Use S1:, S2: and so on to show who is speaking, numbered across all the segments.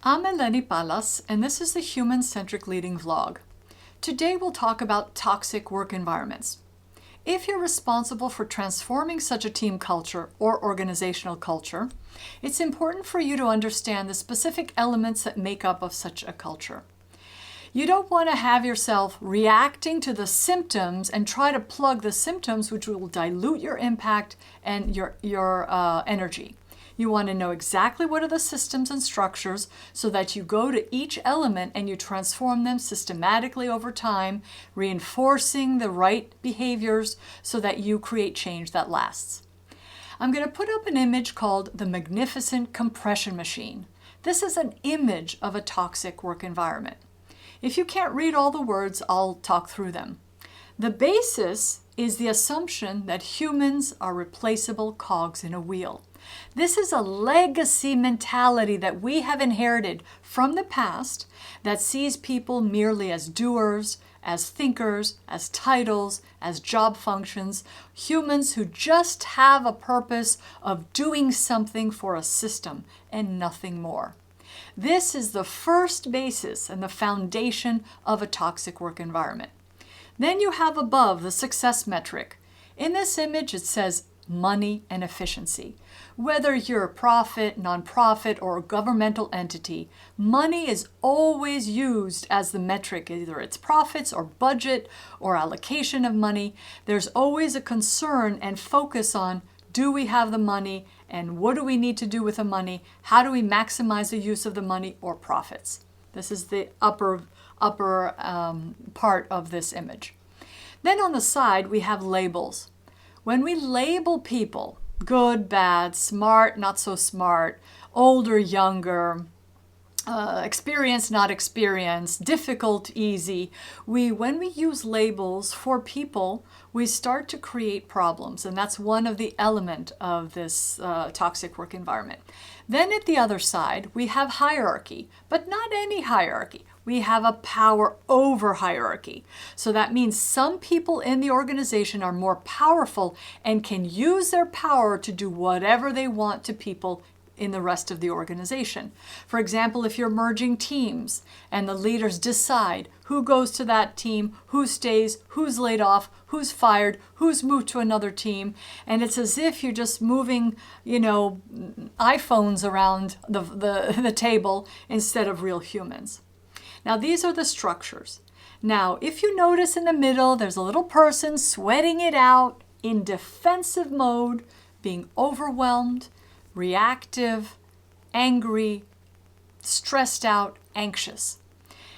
S1: I'm Eleni Palas, and this is the Human-Centric Leading Vlog. Today we'll talk about toxic work environments. If you're responsible for transforming such a team culture or organizational culture, it's important for you to understand the specific elements that make up of such a culture. You don't want to have yourself reacting to the symptoms and try to plug the symptoms, which will dilute your impact and your energy. You want to know exactly what are the systems and structures so that you go to each element and you transform them systematically over time, reinforcing the right behaviors so that you create change that lasts. I'm going to put up an image called the Magnificent Compression Machine. This is an image of a toxic work environment. If you can't read all the words, I'll talk through them. The basis is the assumption that humans are replaceable cogs in a wheel. This is a legacy mentality that we have inherited from the past that sees people merely as doers, as thinkers, as titles, as job functions, humans who just have a purpose of doing something for a system and nothing more. This is the first basis and the foundation of a toxic work environment. Then you have above the success metric. In this image it says money and efficiency. Whether you're a profit, nonprofit, or a governmental entity, money is always used as the metric. Either it's profits or budget or allocation of money. There's always a concern and focus on, do we have the money and what do we need to do with the money? How do we maximize the use of the money or profits? This is the upper part of this image. Then on the side we have labels. When we label people, good, bad, smart, not so smart, older, younger, experienced, not experienced, difficult, easy, when we use labels for people, we start to create problems, and that's one of the elements of this toxic work environment. Then at the other side, we have hierarchy, but not any hierarchy. We have a power over hierarchy. So that means some people in the organization are more powerful and can use their power to do whatever they want to people in the rest of the organization. For example, if you're merging teams and the leaders decide who goes to that team, who stays, who's laid off, who's fired, who's moved to another team, and it's as if you're just moving, iPhones around the table instead of real humans. Now, these are the structures. Now, if you notice in the middle, there's a little person sweating it out in defensive mode, being overwhelmed, reactive, angry, stressed out, anxious.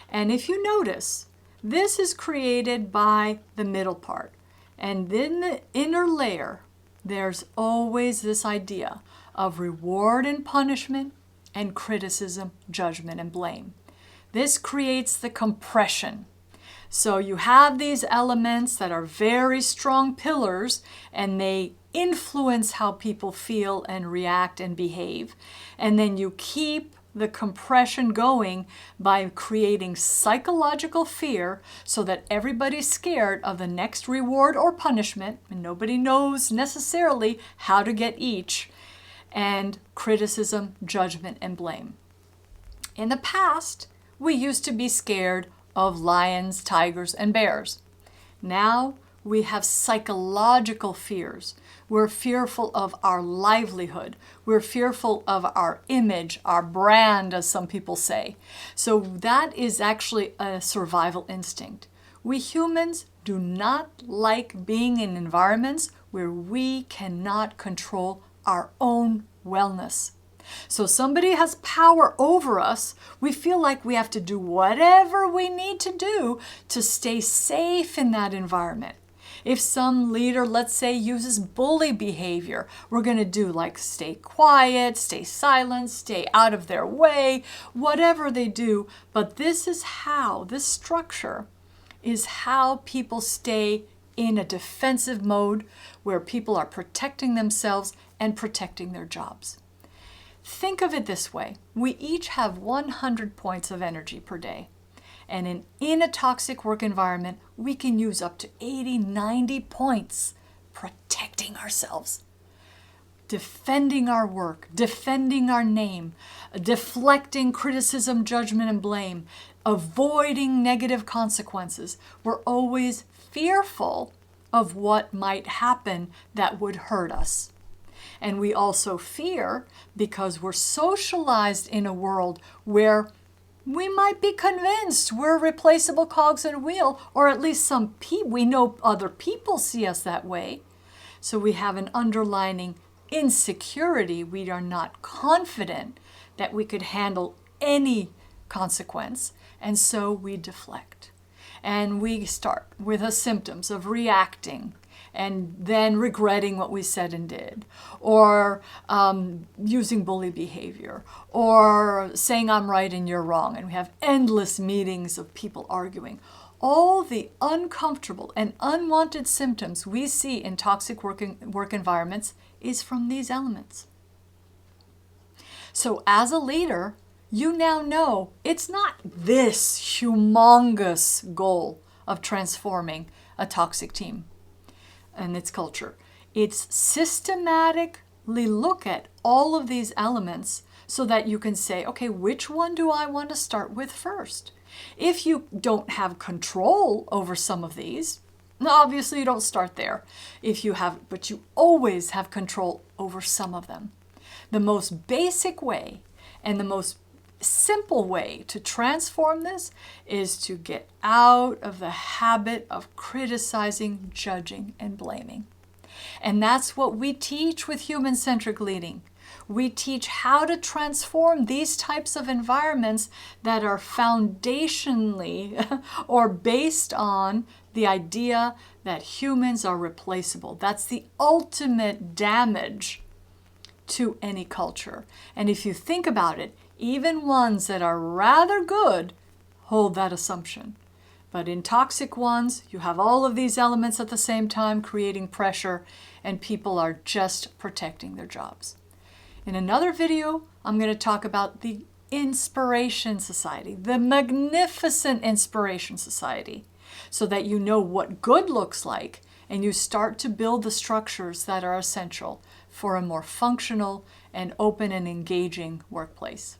S1: And if you notice, this is created by the middle part. And then the inner layer, there's always this idea of reward and punishment and criticism, judgment, and blame. This creates the compression. So you have these elements that are very strong pillars and they influence how people feel and react and behave. And then you keep the compression going by creating psychological fear so that everybody's scared of the next reward or punishment, and nobody knows necessarily how to get each, and criticism, judgment, and blame. In the past, we used to be scared of lions, tigers, and bears. Now we have psychological fears. We're fearful of our livelihood. We're fearful of our image, our brand, as some people say. So that is actually a survival instinct. We humans do not like being in environments where we cannot control our own wellness. So somebody has power over us, we feel like we have to do whatever we need to do to stay safe in that environment. If some leader, let's say, uses bully behavior, we're going to do like stay quiet, stay silent, stay out of their way, whatever they do. But this structure is how people stay in a defensive mode where people are protecting themselves and protecting their jobs. Think of it this way. We each have 100 points of energy per day. And in a toxic work environment, we can use up to 80, 90 points protecting ourselves. defending our work, defending our name, deflecting criticism, judgment, and blame, avoiding negative consequences. We're always fearful of what might happen that would hurt us. And we also fear because we're socialized in a world where we might be convinced we're replaceable cogs in a wheel, or at least we know other people see us that way. So we have an underlying insecurity. We are not confident that we could handle any consequence, and so we deflect. And we start with the symptoms of reacting and then regretting what we said and did, or using bully behavior, or saying I'm right and you're wrong. And we have endless meetings of people arguing. All the uncomfortable and unwanted symptoms we see in toxic work environments is from these elements. So as a leader, you now know it's not this humongous goal of transforming a toxic team and its culture. It's systematically look at all of these elements so that you can say, okay, which one do I want to start with first? If you don't have control over some of these, obviously you don't start there. But you always have control over some of them. The most basic way and the most simple way to transform this is to get out of the habit of criticizing, judging, and blaming. And that's what we teach with human-centric leading. We teach how to transform these types of environments that are foundationally or based on the idea that humans are replaceable. That's the ultimate damage to any culture. And if you think about it, even ones that are rather good hold that assumption. But in toxic ones, you have all of these elements at the same time creating pressure, and people are just protecting their jobs. In another video, I'm going to talk about the Inspiration Society, the magnificent Inspiration Society, so that you know what good looks like and you start to build the structures that are essential for a more functional and open and engaging workplace.